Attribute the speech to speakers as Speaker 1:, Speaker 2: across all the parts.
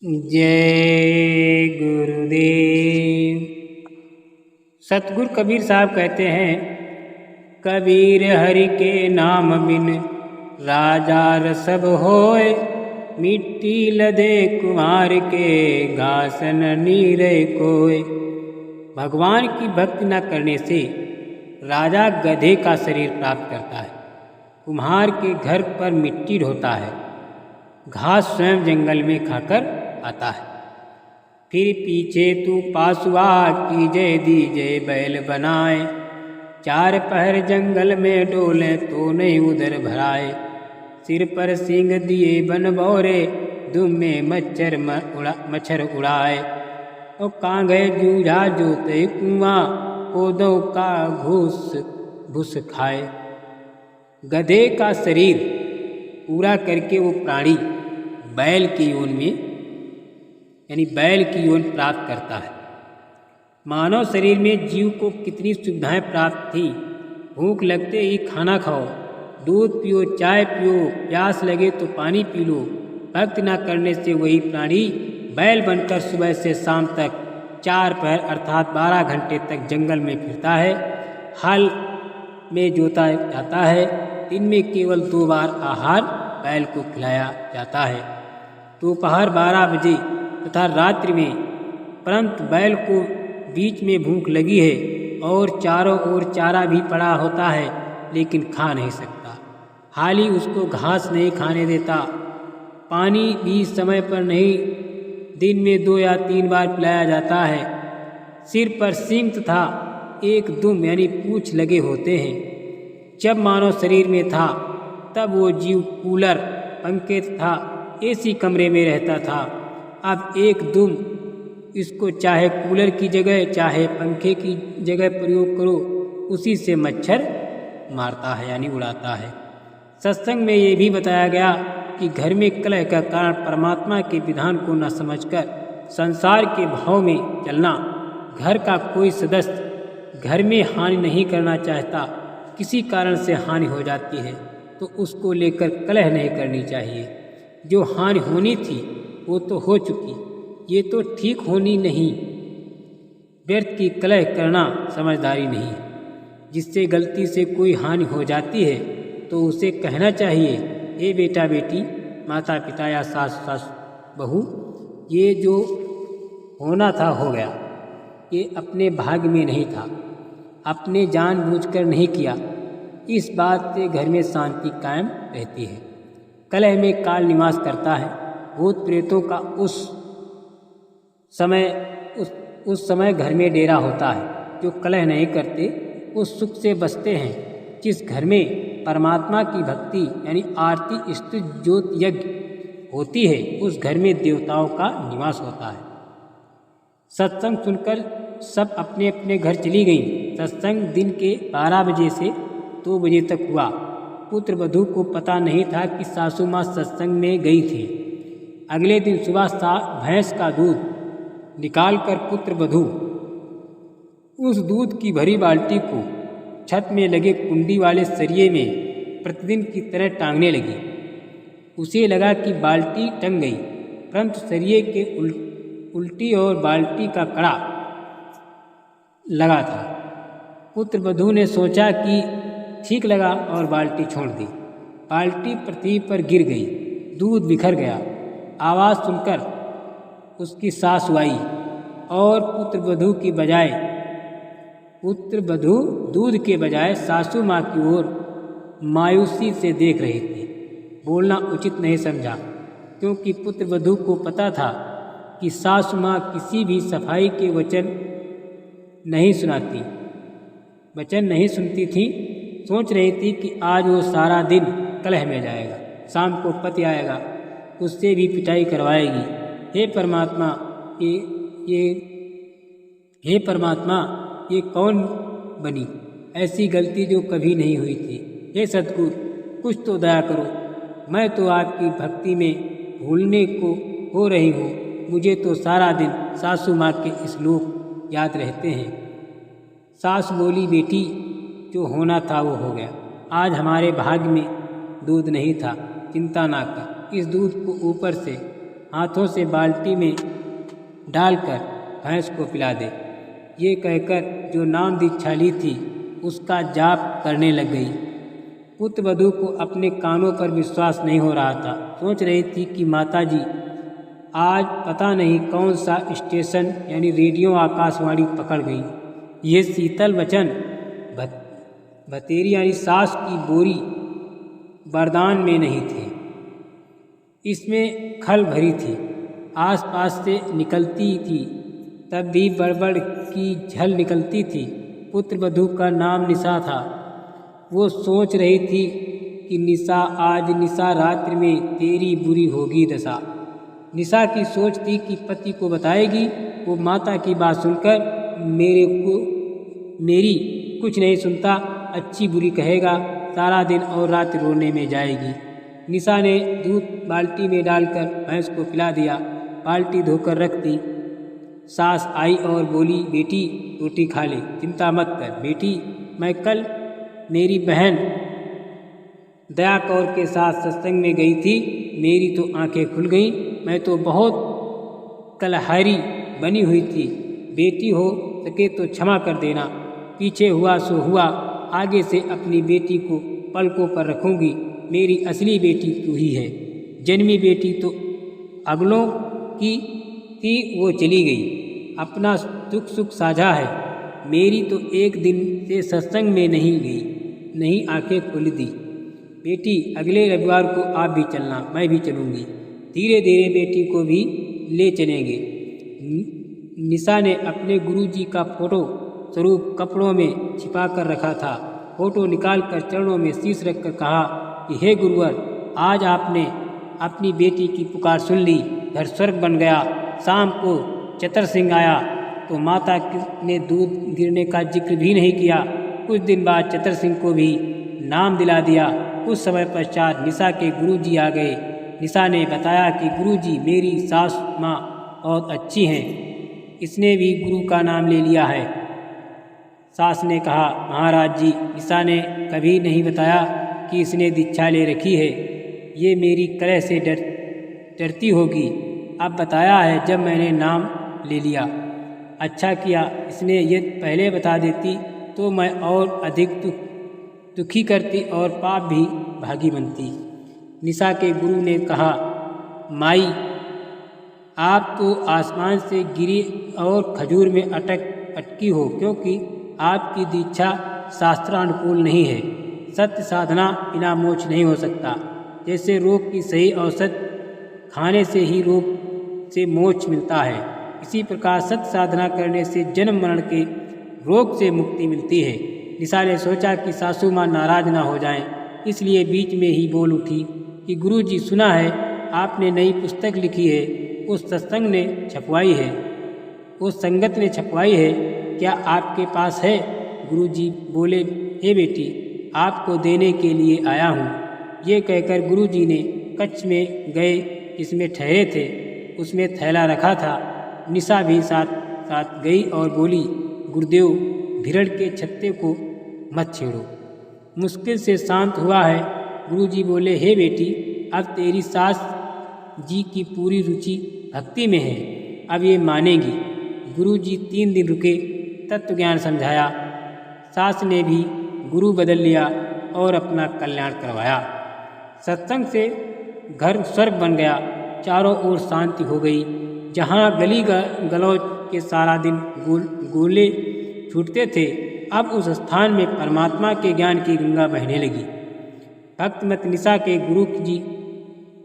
Speaker 1: जय गुरुदेव। सतगुरु कबीर साहब कहते हैं, कबीर हरि के नाम बिन राजा सब होए, मिट्टी लदे कुमार के घासन नीरे कोय। भगवान की भक्ति न करने से राजा गधे का शरीर प्राप्त करता है, कुम्हार के घर पर मिट्टी ढोता है, घास स्वयं जंगल में खाकर आता है। फिर पीछे तू पासुआ कीजय दीजय बैल बनाए, चार पहर जंगल में डोले तो नहीं उधर भराए। सिर पर सींग दिए बन बौरे, दुम में मच्छर उड़ाए। और कांगे जूझा जोते कुआं, कोदों का घूस भूस खाए। गधे का शरीर पूरा करके वो प्राणी बैल की योन में यानी बैल की योन प्राप्त करता है। मानव शरीर में जीव को कितनी सुविधाएं प्राप्त थी। भूख लगते ही खाना खाओ, दूध पियो, चाय पियो, प्यास लगे तो पानी पी लो। भक्ति न करने से वही प्राणी बैल बनकर सुबह से शाम तक 4 पहर अर्थात 12 घंटे तक जंगल में फिरता है। हल में जोता जाता है। दिन में केवल 2 बार आहार बैल को खिलाया जाता है, दोपहर 12 बजे तथा रात्रि में। परंतु बैल को बीच में भूख लगी है और चारों ओर चारा भी पड़ा होता है, लेकिन खा नहीं सकता। हाली उसको घास नहीं खाने देता, पानी भी समय पर नहीं, दिन में 2 या 3 बार पिलाया जाता है। सिर पर सींग तथा एक दुम यानी पूंछ लगे होते हैं। जब मानव शरीर में था तब वो जीव कूलर, पंखे तथा एसी कमरे में रहता था। अब एक दुम इसको चाहे कूलर की जगह चाहे पंखे की जगह प्रयोग करो, उसी से मच्छर मारता है यानी उड़ाता है। सत्संग में ये भी बताया गया कि घर में कलह का कारण परमात्मा के विधान को न समझकर संसार के भाव में चलना। घर का कोई सदस्य घर में हानि नहीं करना चाहता, किसी कारण से हानि हो जाती है तो उसको लेकर कलह नहीं करनी चाहिए। जो हानि होनी थी वो तो हो चुकी, ये तो ठीक होनी नहीं। व्यर्थ की कलह करना समझदारी नहीं है। जिससे गलती से कोई हानि हो जाती है तो उसे कहना चाहिए, हे बेटा बेटी, माता पिता या सास बहू, ये जो होना था हो गया, ये अपने भाग्य में नहीं था, अपने जानबूझकर नहीं किया। इस बात से घर में शांति कायम रहती है। कलह में काल निवास करता है। भूत प्रेतों का उस समय घर में डेरा होता है। जो कलह नहीं करते उस सुख से बसते हैं। जिस घर में परमात्मा की भक्ति यानी आरती स्तुति ज्योत यज्ञ होती है, उस घर में देवताओं का निवास होता है। सत्संग सुनकर सब अपने अपने घर चली गईं। सत्संग दिन के 12 बजे से 2 बजे तक हुआ। पुत्र वधू को पता नहीं था कि सासू माँ सत्संग में गई थी। अगले दिन सुबह भैंस का दूध निकालकर पुत्र वधू उस दूध की भरी बाल्टी को छत में लगे कुंडी वाले सरिये में प्रतिदिन की तरह टांगने लगी। उसे लगा कि बाल्टी टंग गई, परंतु सरिये के उल्टी और बाल्टी का कड़ा लगा था। पुत्र वधू ने सोचा कि ठीक लगा और बाल्टी छोड़ दी। बाल्टी पृथ्वी पर गिर गई, दूध बिखर गया। आवाज़ सुनकर उसकी सास आई और पुत्र वधू दूध के बजाय सासू माँ की ओर मायूसी से देख रही थी। बोलना उचित नहीं समझा, क्योंकि पुत्र वधू को पता था कि सासू माँ किसी भी सफाई के वचन नहीं सुनती थी। सोच रही थी कि आज वो सारा दिन कलह में जाएगा, शाम को पति आएगा, उससे भी पिटाई करवाएगी। हे परमात्मा, ये कौन बनी ऐसी गलती जो कभी नहीं हुई थी। हे सतगुरु, कुछ तो दया करो। मैं तो आपकी भक्ति में भूलने को हो रही हूँ। मुझे तो सारा दिन सासू माँ के श्लोक याद रहते हैं। सास बोली, बेटी, जो होना था वो हो गया। आज हमारे भाग्य में दूध नहीं था, चिंता ना कर। इस दूध को ऊपर से हाथों से बाल्टी में डालकर भैंस को पिला दे। ये कहकर जो नाम दीक्षा ली थी उसका जाप करने लग गई। पुत्रवधू को अपने कानों पर विश्वास नहीं हो रहा था। सोच रही थी कि माताजी आज पता नहीं कौन सा स्टेशन यानी रेडियो आकाशवाणी पकड़ गई। ये शीतल वचन भतेरी यानी सास की बोरी वरदान में नहीं थे, इसमें खल भरी थी। आसपास से निकलती थी तब भी बड़बड़ की झल निकलती थी। पुत्रवधू का नाम निशा था। वो सोच रही थी कि निशा आज निशा रात्रि में तेरी बुरी होगी दशा। निशा की सोच थी कि पति को बताएगी। वो माता की बात सुनकर मेरी कुछ नहीं सुनता, अच्छी बुरी कहेगा, सारा दिन और रात रोने में जाएगी। निशा ने दूध बाल्टी में डालकर भैंस को पिला दिया। बाल्टी धोकर रख दी। सास आई और बोली, बेटी रोटी खा ले, चिंता मत कर बेटी। मैं कल मेरी बहन दया कौर के साथ सत्संग में गई थी, मेरी तो आंखें खुल गईं। मैं तो बहुत कलहारी बनी हुई थी। बेटी हो सके तो क्षमा कर देना। पीछे हुआ सो हुआ, आगे से अपनी बेटी को पलकों पर रखूंगी। मेरी असली बेटी तू ही है। जन्मी बेटी तो अगलों की थी, वो चली गई। अपना दुख सुख साझा है। मेरी तो एक दिन से सत्संग में नहीं गई, नहीं आंखें खोल दी। बेटी अगले रविवार को आप भी चलना, मैं भी चलूँगी। धीरे धीरे बेटी को भी ले चलेंगे। निशा ने अपने गुरुजी का फोटो स्वरूप कपड़ों में छिपा कर रखा था। फोटो निकालकर चरणों में शीश रखकर कहा कि हे गुरुवर, आज आपने अपनी बेटी की पुकार सुन ली, घर स्वर्ग बन गया। शाम को चतर सिंह आया तो माता ने दूध गिरने का जिक्र भी नहीं किया। कुछ दिन बाद चतर सिंह को भी नाम दिला दिया। कुछ समय पश्चात निशा के गुरुजी आ गए। निशा ने बताया कि गुरुजी मेरी सास माँ बहुत अच्छी हैं, इसने भी गुरु का नाम ले लिया है। सास ने कहा, महाराज जी, निशा ने कभी नहीं बताया कि इसने दीक्षा ले रखी है। ये मेरी कलह से डरती होगी। अब बताया है जब मैंने नाम ले लिया। अच्छा किया, इसने ये पहले बता देती तो मैं और अधिक दुखी करती और पाप भी भागी बनती। निशा के गुरु ने कहा, माई आप तो आसमान से गिरी और खजूर में अटकी हो, क्योंकि आपकी दीक्षा शास्त्रानुकूल नहीं है। सत्य साधना बिना मोक्ष नहीं हो सकता। जैसे रोग की सही औषध खाने से ही रोग से मोक्ष मिलता है, इसी प्रकार सत्य साधना करने से जन्म मरण के रोग से मुक्ति मिलती है। निशा ने सोचा कि सासू माँ नाराज ना हो जाएं, इसलिए बीच में ही बोल उठी कि गुरुजी, सुना है आपने नई पुस्तक लिखी है, उस सत्संग ने छपवाई है, उस संगत ने छपवाई है, क्या आपके पास है? गुरुजी बोले, हे बेटी, आपको देने के लिए आया हूँ। ये कहकर गुरुजी ने कच्छ में गए, जिसमें ठहरे थे उसमें थैला रखा था। निशा भी साथ साथ गई और बोली, गुरुदेव, भिरड़ के छत्ते को मत छेड़ो। मुश्किल से शांत हुआ है। गुरुजी बोले, हे बेटी, अब तेरी सास जी की पूरी रुचि भक्ति में है, अब ये मानेगी। गुरुजी 3 दिन रुके, तत्व ज्ञान समझाया। सास ने भी गुरु बदल लिया और अपना कल्याण करवाया। सत्संग से घर स्वर्ग बन गया। चारों ओर शांति हो गई। जहाँ गली गलौज के सारा दिन गोले छूटते थे, अब उस स्थान में परमात्मा के ज्ञान की गंगा बहने लगी। भक्तमत निशा के गुरु जी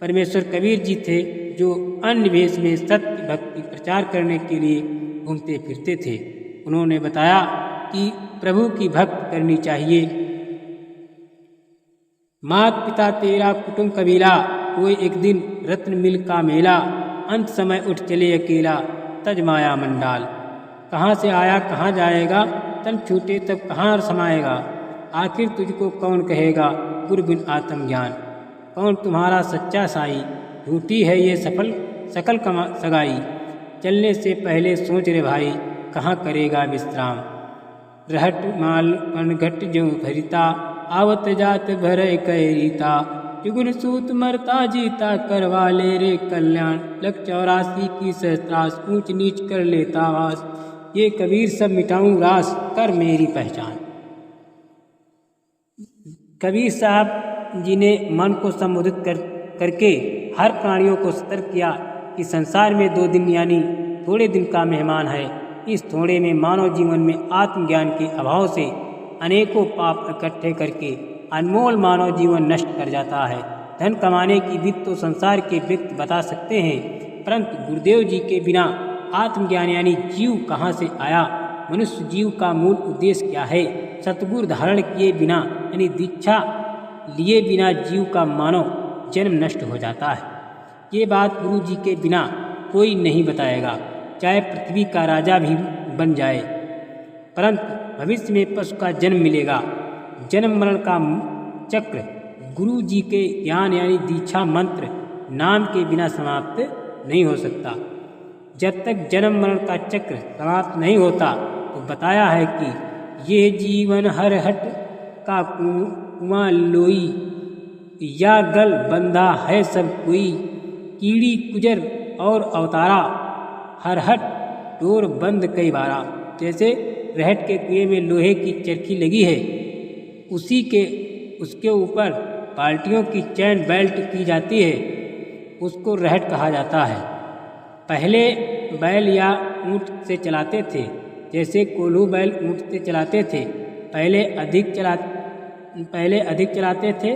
Speaker 1: परमेश्वर कबीर जी थे, जो अन्य वेश में सत्य भक्ति प्रचार करने के लिए घूमते फिरते थे। उन्होंने बताया कि प्रभु की भक्त करनी चाहिए। मात पिता तेरा कुटुंब कबीला, कोई एक दिन रत्न मिल का मेला, अंत समय उठ चले अकेला, तज माया मंडाल। कहाँ से आया कहाँ जाएगा, तन छूटे तब कहाँ समाएगा। आखिर तुझको कौन कहेगा गुरु बिन आत्म ज्ञान। कौन तुम्हारा सच्चा साई, झूठी है ये सकल सगाई। चलने से पहले सोच रे भाई, कहाँ करेगा विश्राम। रहट माल पनघट जो भरिता, आवत जात भर कैरीता। जुगुन सूत मरता जीता करवा ले रे कल्याण, लख 84 की सहस्त्रास ऊंच नीच कर लेता वास, ये कबीर सब मिटाऊं रास कर मेरी पहचान। कबीर साहब जी ने मन को संबोधित करके हर प्राणियों को सतर्क किया कि संसार में 2 दिन यानी थोड़े दिन का मेहमान है। इस थोड़े में मानव जीवन में आत्मज्ञान के अभाव से अनेकों पाप इकट्ठे करके अनमोल मानव जीवन नष्ट कर जाता है। धन कमाने की विधि तो संसार के व्यक्ति बता सकते हैं, परंतु गुरुदेव जी के बिना आत्मज्ञान यानी जीव कहाँ से आया? मनुष्य जीव का मूल उद्देश्य क्या है? सतगुरु धारण किए बिना यानी दीक्षा लिए बिना जीव का मानव जन्म नष्ट हो जाता है। ये बात गुरु जी के बिना कोई नहीं बताएगा, चाहे पृथ्वी का राजा भी बन जाए। परंतु भविष्य में पशु का जन्म मिलेगा। जन्म मरण का चक्र गुरु जी के ज्ञान यानी दीक्षा मंत्र नाम के बिना समाप्त नहीं हो सकता। जब तक जन्म मरण का चक्र समाप्त नहीं होता तो बताया है कि ये जीवन हर हट का कुआं लोई, या गल बंधा है सब कोई, कीड़ी कुजर और अवतारा, हर हट डोर बंद कई बारा। जैसे रहट के कुएं में लोहे की चरखी लगी है, उसके ऊपर बाल्टियों की चैन बेल्ट की जाती है, उसको रहट कहा जाता है। पहले बैल या ऊँट से चलाते थे, जैसे कोल्हू बैल ऊँट से चलाते थे, पहले अधिक चलाते थे।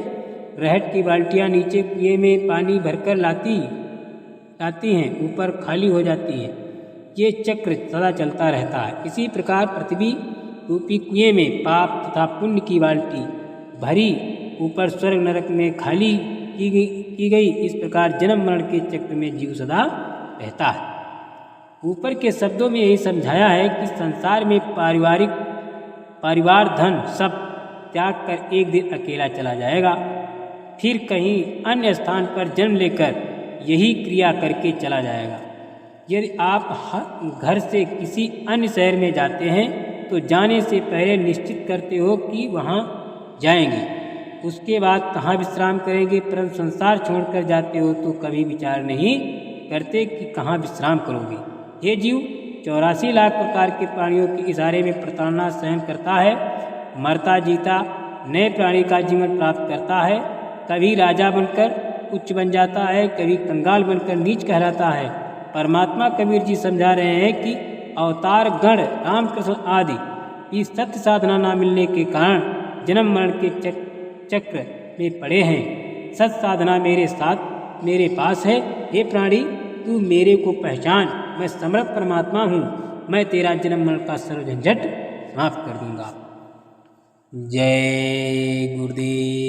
Speaker 1: रहट की बाल्टियाँ नीचे कुएं में पानी भरकर लाती हैं, ऊपर खाली हो जाती हैं। ये चक्र सदा चलता रहता है। इसी प्रकार पृथ्वी रूपी कुएं में पाप तथा पुण्य की बाल्टी भरी, ऊपर स्वर्ग नरक में खाली की गई। इस प्रकार जन्म मरण के चक्र में जीव सदा रहता है। ऊपर के शब्दों में यही समझाया है कि संसार में परिवार धन सब त्याग कर एक दिन अकेला चला जाएगा, फिर कहीं अन्य स्थान पर जन्म लेकर यही क्रिया करके चला जाएगा। यदि आप घर से किसी अन्य शहर में जाते हैं तो जाने से पहले निश्चित करते हो कि वहाँ जाएंगे, उसके बाद कहाँ विश्राम करेंगे, परंतु संसार छोड़कर जाते हो तो कभी विचार नहीं करते कि कहाँ विश्राम करोगे। ये जीव 84 लाख प्रकार के प्राणियों के इशारे में प्रताड़ना सहन करता है, मरता जीता नए प्राणी का जीवन प्राप्त करता है। कभी राजा बनकर उच्च बन जाता है, कभी कंगाल बनकर नीच कहलाता है। परमात्मा कबीर जी समझा रहे हैं कि अवतार गण रामकृष्ण आदि इस सत्य साधना न मिलने के कारण जन्म मरण के चक्र में पड़े हैं। सत्य साधना मेरे पास है। हे प्राणी, तू मेरे को पहचान, मैं समर्थ परमात्मा हूँ, मैं तेरा जन्म मरण का सर्व झंझट समाप्त कर दूंगा। जय गुरुदेव।